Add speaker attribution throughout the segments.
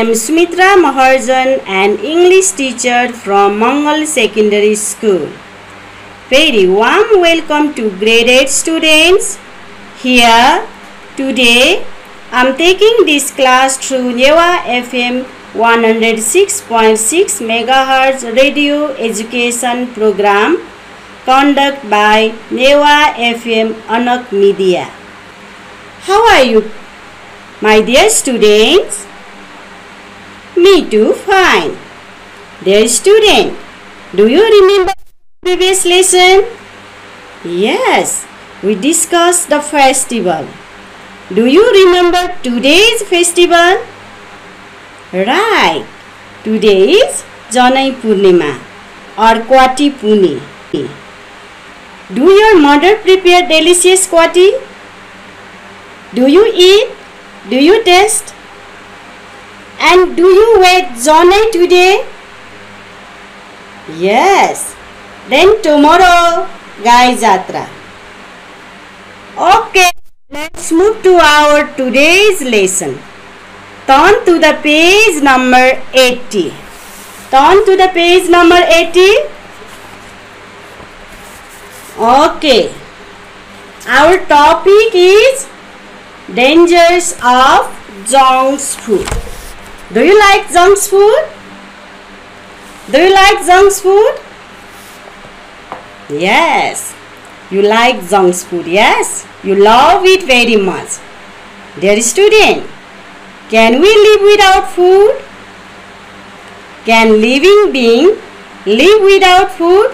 Speaker 1: am Sumitra Maharjan, an English teacher from Mangal Secondary School. Very warm welcome to grade 8 students. Here today I am taking this class through Newa FM 106.6 MHz radio education program conducted by Newa FM Anak Media. How are you, my dear students? Me too, fine. Dear student, do you remember previous lesson? Yes, we discussed the festival. Do you remember today's festival? Right, today is Janai Purnima or Kwati Puni. Do your mother prepare delicious kwati? Do you eat? Do you taste? And do you wear Janai today? Yes. Then tomorrow, Gai Jatra. Okay, let's move to our today's lesson. Turn to the page number 80. Turn to the page number 80. Okay. Our topic is dangers of junk food. Do you like junk food? Do you like junk food? Yes, you like junk food. Yes, you love it very much. Dear student, can we live without food? Can living being live without food?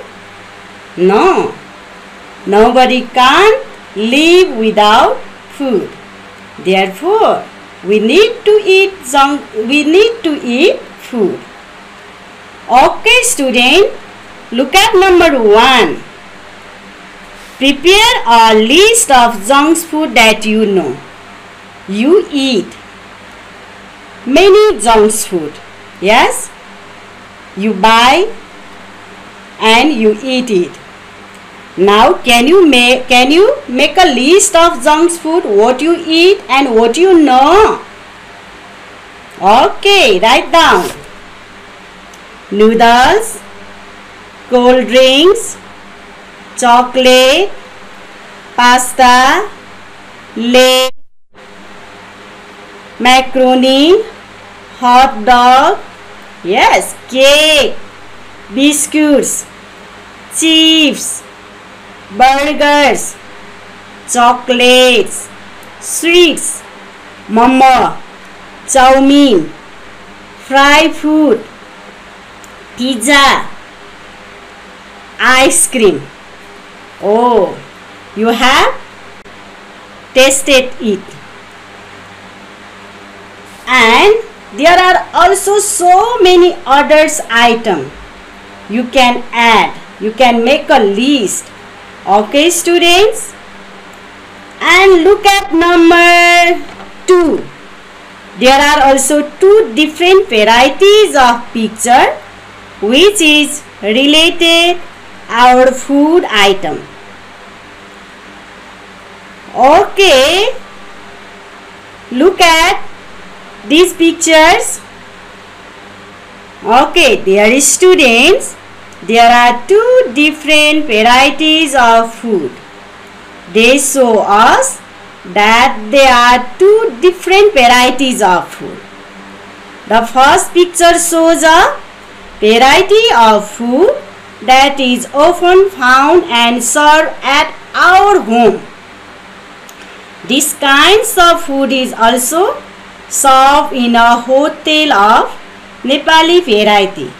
Speaker 1: No, nobody can live without food. Therefore, we need to eat food. Okay, student, look at number 1. Prepare a list of junk food that you know. You eat many junk food. Yes, you buy and you eat it. Now, can you make a list of junk food, what you eat and what you know? Okay, write down. Noodles, cold drinks, chocolate, pasta, Lay's, macaroni, hot dog, yes, cake, biscuits, chips, burgers, chocolates, sweets, momo, chow mein, fried food, pizza, ice cream. Oh, you have tasted it. And there are also so many others items you can add. You can make a list. Okay, students? And look at number 2. There are also 2 different varieties of picture which is related our food item. Okay, look at these pictures. Okay, dear students, there are 2 different varieties of food. They show us that there are 2 different varieties of food. The first picture shows a variety of food that is often found and served at our home. This kinds of food is also served in a hotel of Nepali variety.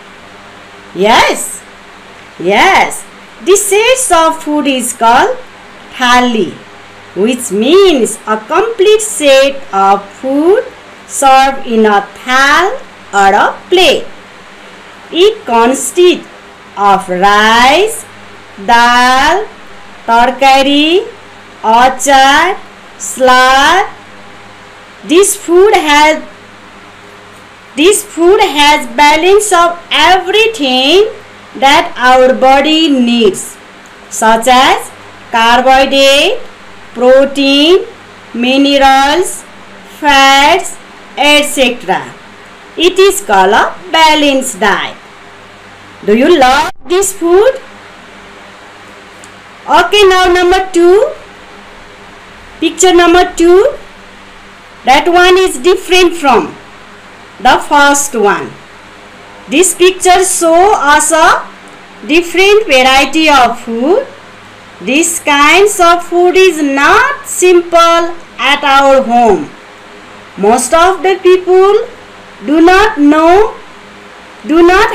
Speaker 1: Yes, yes, this set of food is called thali, which means a complete set of food served in a thal or a plate. It consists of rice, dal, tarkari, achar, salad. This food has balance of everything that our body needs, such as carbohydrate, protein, minerals, fats, etc. It is called a balanced diet. Do you love this food? Okay, now number 2. Picture number 2. That one is different from the first one. This picture shows us a different variety of food. This kinds of food is not simple at our home. Most of the people do not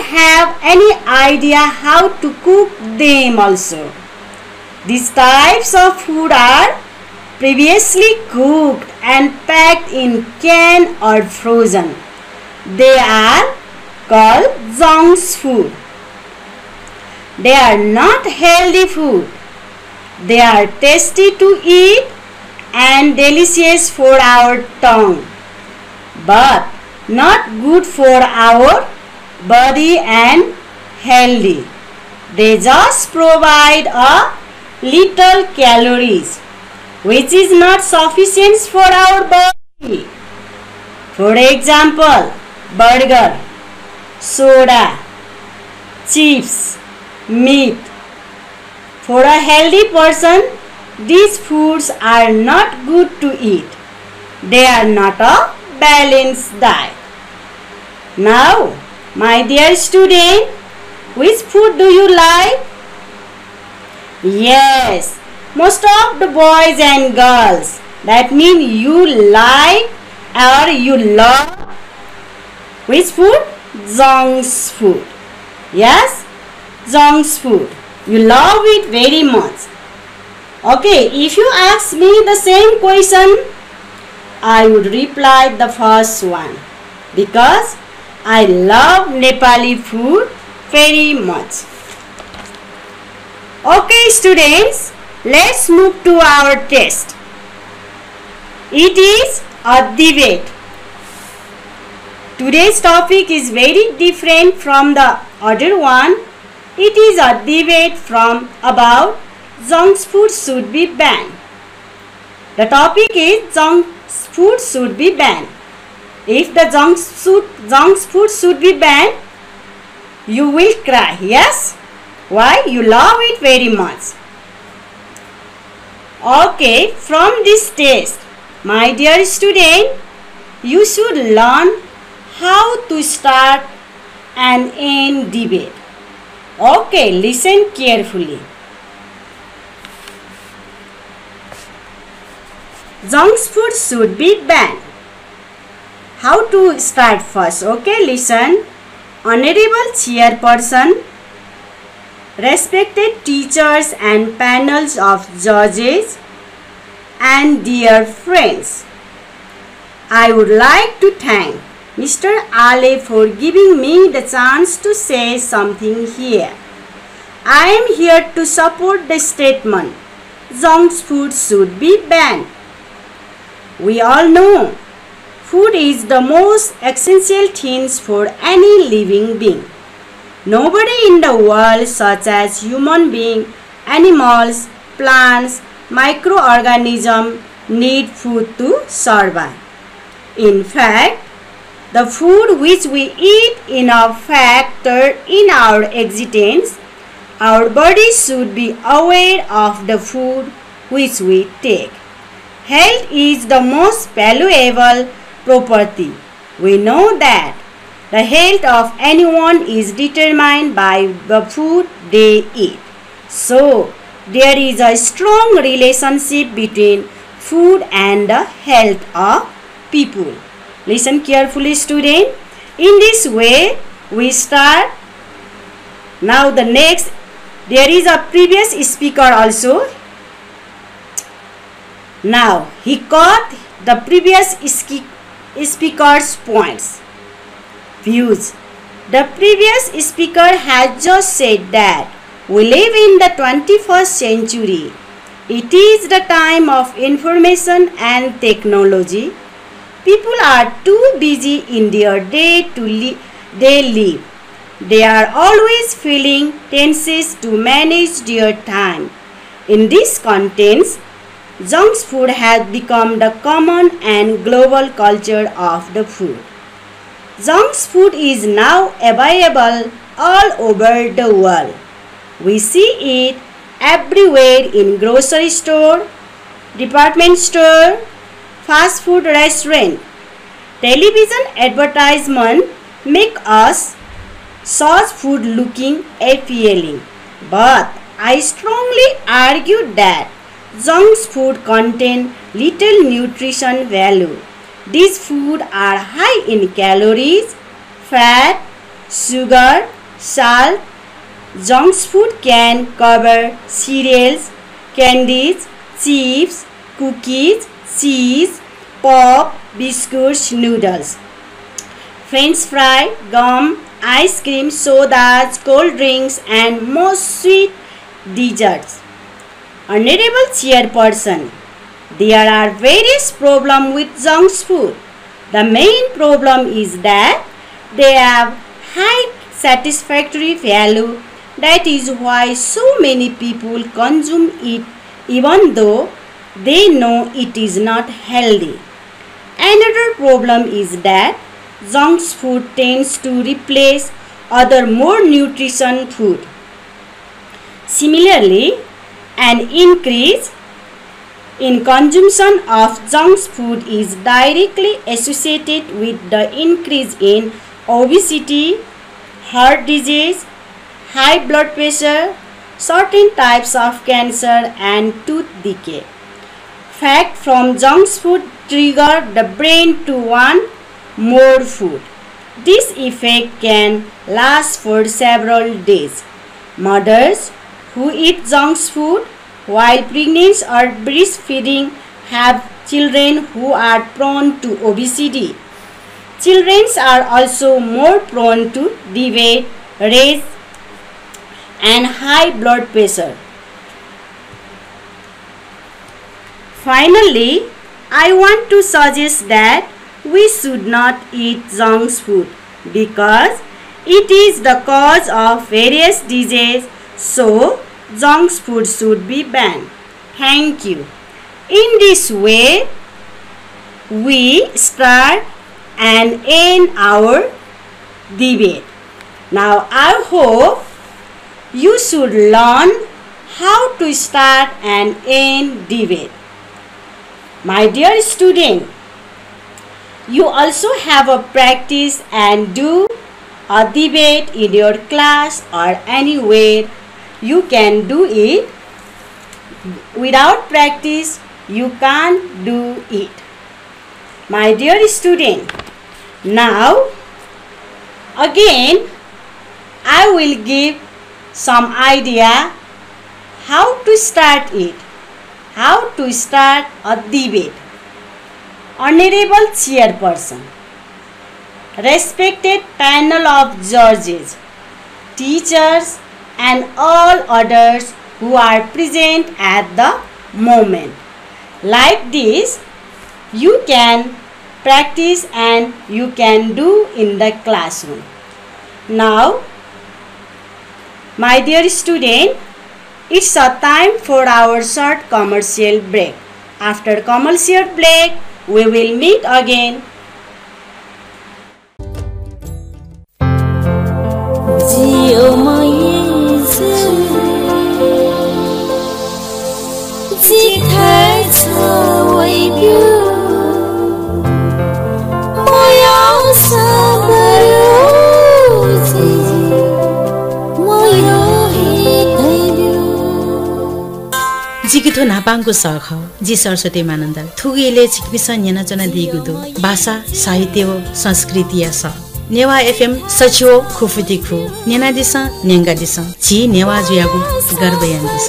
Speaker 1: have any idea how to cook them also. These types of food are previously cooked and packed in can or frozen. They are called junk food. They are not healthy food. They are tasty to eat and delicious for our tongue, but not good for our body and healthy. They just provide a little calories, which is not sufficient for our body. For example, burger, soda, chips, meat. For a healthy person, these foods are not good to eat. They are not a balanced diet. Now, my dear student, which food do you like? Yes, most of the boys and girls. That means you like or you love which food? Junk food. Yes, junk food. You love it very much. Okay, if you ask me the same question, I would reply the first one because I love Nepali food very much. Okay, students, let's move to our test. It is a debate. Today's topic is very different from the other one. It is a debate about junk food should be banned. The topic is junk food should be banned. If the junk food should be banned, you will cry. Yes? Why? You love it very much. Okay, from this test, my dear student, you should learn how to start and end debate. Okay, listen carefully. Junk food should be banned. How to start first? Okay, listen. Honorable Chairperson, respected teachers and panels of judges, and dear friends, I would like to thank Mr. Ale for giving me the chance to say something here. I am here to support the statement, junk food should be banned. We all know food is the most essential thing for any living being. Nobody in the world, such as human beings, animals, plants, microorganisms, need food to survive. In fact, the food which we eat is a factor in our existence. Our body should be aware of the food which we take. Health is the most valuable property. We know that the health of anyone is determined by the food they eat. So, there is a strong relationship between food and the health of people. Listen carefully, student. In this way, we start. Now the next, there is a previous speaker also. Now, he caught the previous speaker's points, views. The previous speaker has just said that we live in the 21st century. It is the time of information and technology. People are too busy in their day live. They are always feeling tenses to manage their time. In this context, junk food has become the common and global culture of the food. Junk food is now available all over the world. We see it everywhere in grocery store, department store, fast food restaurant. Television advertisement make us such food looking appealing. But I strongly argue that junk food contain little nutrition value. These food are high in calories, fat, sugar, salt. Junk food can cover cereals, candies, chips, cookies, cheese, pop, biscuits, noodles, French fry, gum, ice cream, sodas, cold drinks, and most sweet desserts. Honorable Chairperson, there are various problems with junk food. The main problem is that they have high satisfactory value. That is why so many people consume it even though they know it is not healthy. Another problem is that junk food tends to replace other more nutritious food. Similarly, an increase in consumption of junk food is directly associated with the increase in obesity, heart disease, high blood pressure, certain types of cancer, and tooth decay. Fat from junk food trigger the brain to want more food. This effect can last for several days. Mothers who eat junk food while pregnant or breastfeeding have children who are prone to obesity. Children are also more prone to diabetes, raise, and high blood pressure. Finally, I want to suggest that we should not eat junk food because it is the cause of various diseases, so junk food should be banned. Thank you. In this way, we start and end our debate. Now, I hope you should learn how to start and end debate. My dear student, you also have a practice and do a debate in your class or anywhere. You can do it. Without practice, you can't do it. My dear student, now again I will give some idea how to start it, how to start a debate. Honorable Chairperson, respected panel of judges, teachers, and all others who are present at the moment. Like this, you can practice and you can do in the classroom. Now, my dear student, it's a time for our short commercial break. After commercial break, we will meet again.
Speaker 2: जिकिथो नापाङको सर्ख जी सरस्वती मानन्द थुगेले चिकपिसन येना जना दिगुदो भाषा साहित्य व संस्कृति स नेवा FM सचिव खुफुतिखु नेना दिस नेंगा दिस जी नेवा जुयागु गर्बयान दिस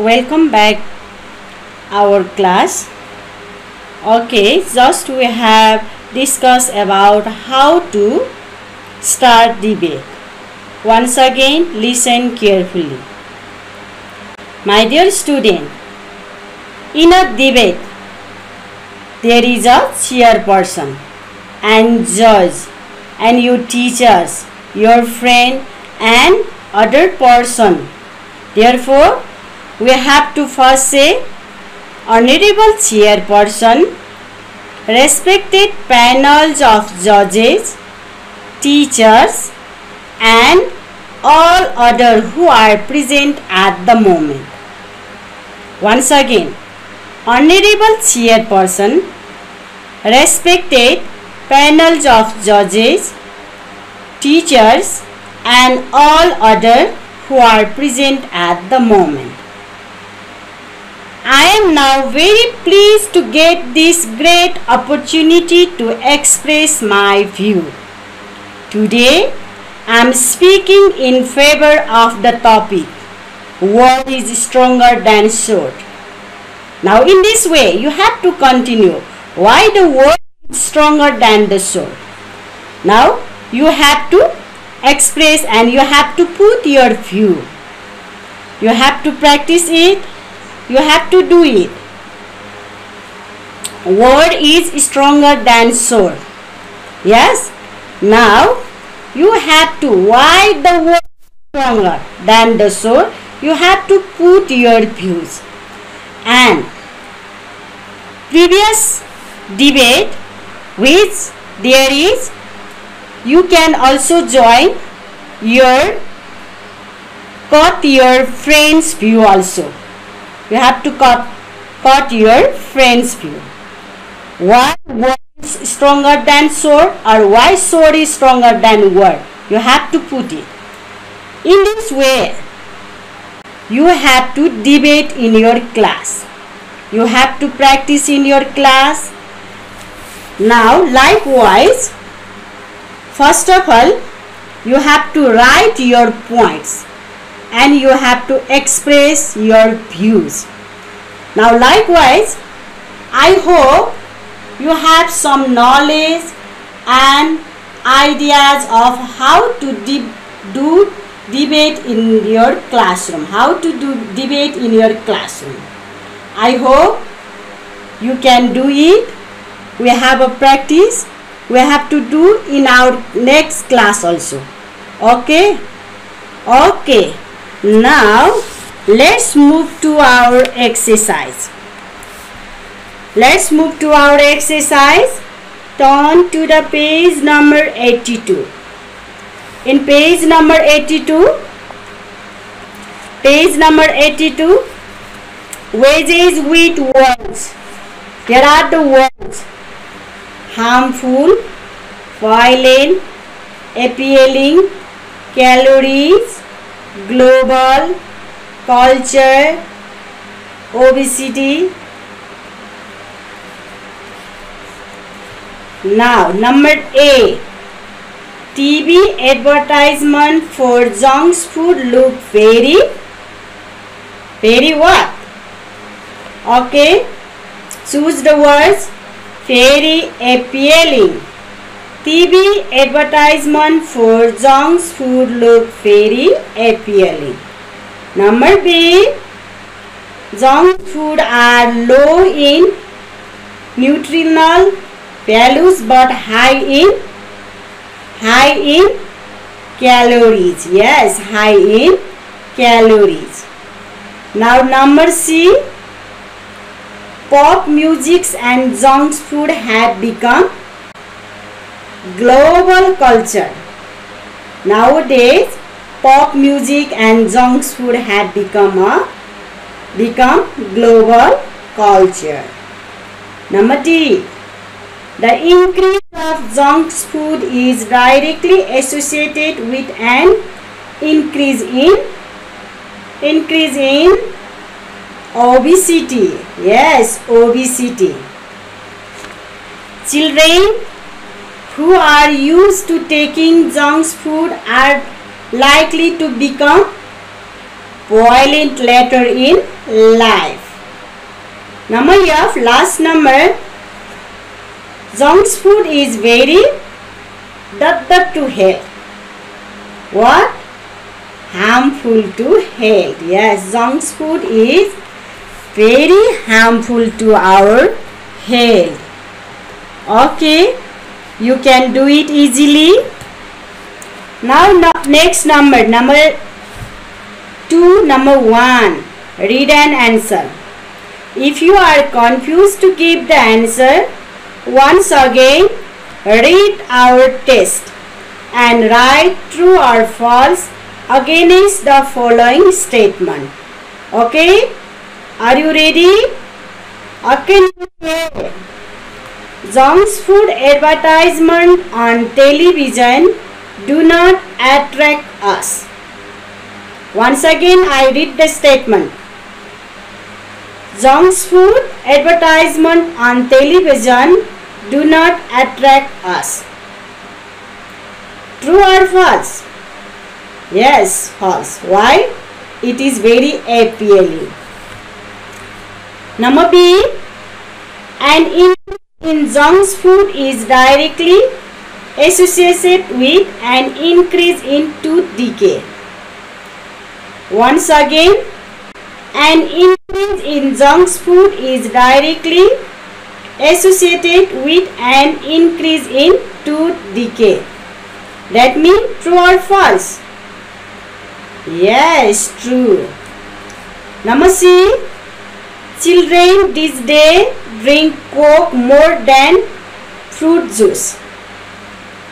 Speaker 1: Welcome back our class. Okay, just we have discussed about how to start debate. Once again, listen carefully. My dear student, in a debate, there is a chairperson and judge and your teachers, your friend and other person. Therefore, we have to first say Honorable Chairperson, respected panels of judges, teachers, and all others who are present at the moment. Once again, Honorable Chairperson, respected panels of judges, teachers, and all others who are present at the moment. I am now very pleased to get this great opportunity to express my view. Today, I am speaking in favor of the topic, word is stronger than sword. Now in this way, you have to continue. Why the word is stronger than the sword? Now, you have to express and you have to put your view. You have to practice it. You have to do it. Word is stronger than sword. Yes? Now, you have to, why the word is stronger than the sword? You have to put your views. And previous debate which there is, you can also join your cut your friend's view also. You have to cut your friend's view. Why word is stronger than sword or why sword is stronger than word? You have to put it. In this way, you have to debate in your class. You have to practice in your class. Now, likewise, first of all, you have to write your points and you have to express your views. Now, likewise, I hope you have some knowledge and ideas of how to do debate in your classroom. How to do debate in your classroom. I hope you can do it. We have a practice. We have to do in our next class also. Okay? Okay. Now, let's move to our exercise. Let's move to our exercise. Turn to the page number 82. In page number 82, wages with words. Here are the words: harmful, violent, appealing, calories, global, culture, obesity. Now, number A. TV advertisement for junk food look very what? Okay. Choose the words. Very appealing. TV advertisement for junk food look very appealing. Number B. Junk food are low in nutritional values but high in calories. Yes, high in calories. Now number C. Pop music and junk food have become global culture. Nowadays, pop music and junk food have become global culture. Number D. The increase of junk food is directly associated with an increase in obesity. Yes, obesity. Children who are used to taking junk food are likely to become violent later in life. Number F, last number. Junk food is very to health. What? Harmful to health. Yes, junk food is very harmful to our health. Okay, you can do it easily. Now, next number 2, number 1. read and answer. If you are confused to give the answer, once again read our test and write true or false against the following statement. Okay? Are you ready? Okay. Junk food advertisement on television do not attract us. Once again I read the statement. Junk food advertisement on television do not attract us. True or false? Yes, false. Why? It is very appealing. Number B. An increase in junk food is directly associated with an increase in tooth decay. Once again, an increase in junk food is directly associated with an increase in tooth decay. That means true or false? Yes, true. Number C. Children this day drink Coke more than fruit juice.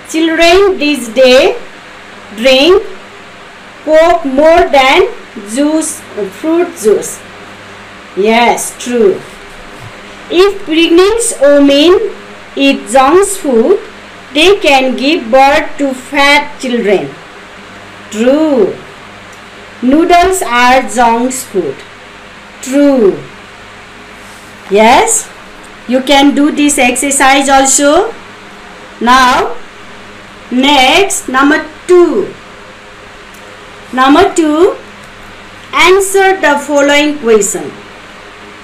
Speaker 1: Children this day drink Coke more than fruit juice. Yes, true. If pregnant women eat junk food, they can give birth to fat children. True. Noodles are junk food. True. Yes, you can do this exercise also. Now, next, number 2. Number 2, answer the following question.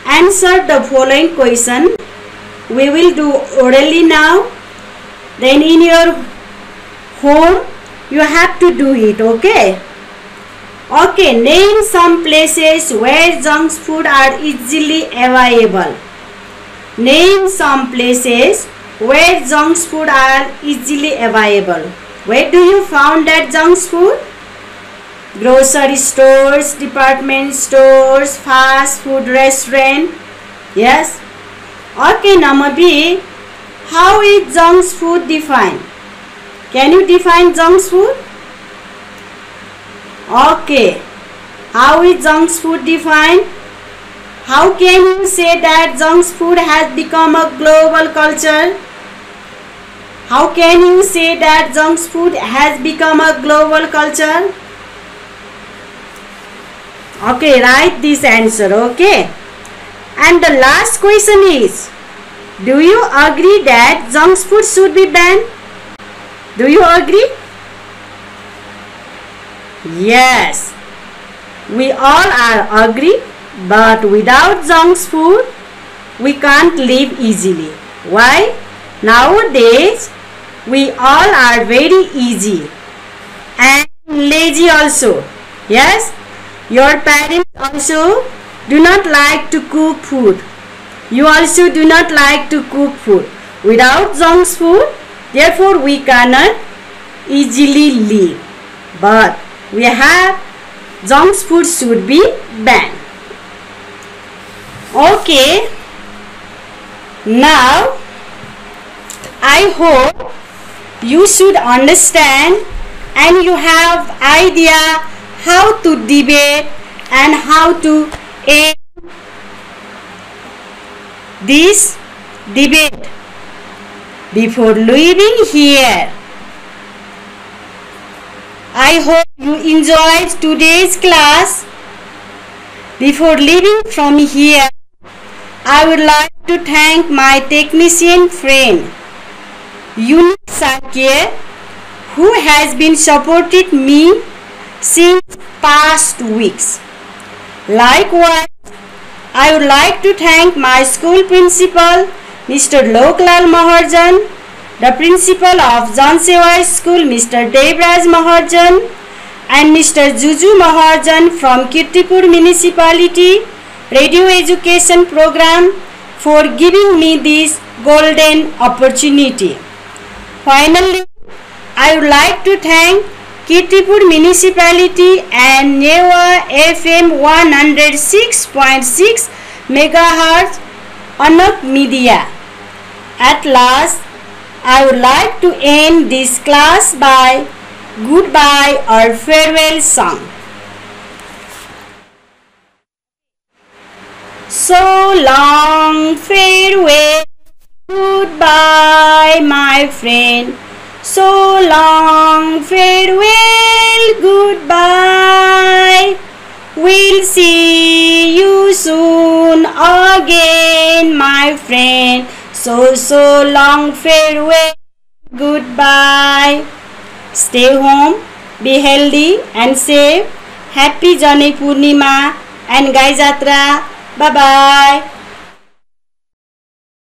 Speaker 1: Answer the following question. We will do orally now. Then in your home, you have to do it, okay? Okay, name some places where junk food are easily available. Name some places where junk food are easily available. Where do you find that junk food? Grocery stores, department stores, fast food restaurant. Yes. Okay, number B. How is junk food defined? Can you define junk food? Okay. How is junk food defined? How can you say that junk food has become a global culture? How can you say that junk food has become a global culture? Okay, write this answer, okay? And the last question is, do you agree that junk food should be banned? Do you agree? Yes, we all are agree, but without junk food, we can't live easily. Why? Nowadays, we all are very easy and lazy also. Yes, your parents also do not like to cook food. You also do not like to cook food. Without junk food, therefore we cannot easily live. But we have junk food should be banned. Okay. Now, I hope you should understand and you have idea how to debate and how to end this debate. Before leaving here, I hope you enjoyed today's class. Before leaving from here, I would like to thank my technician friend Yunus Sakir, who has been supported me since past weeks. Likewise, I would like to thank my school principal, Mr. Loklal Maharjan, the principal of Jan Seva School, Mr. Devraj Maharjan, and Mr. Juju Maharjan from Kirtipur Municipality Radio Education Program for giving me this golden opportunity. Finally, I would like to thank Kirtipur Municipality and Newa FM 106.6 MHz Anak Media. At last, I would like to end this class by goodbye or farewell song. So long farewell, goodbye my friend. So long farewell, goodbye. We'll see you soon again my friend. So long farewell, goodbye. Stay home, be healthy and safe. Happy Janai Purnima and Gai Jatra. Bye bye.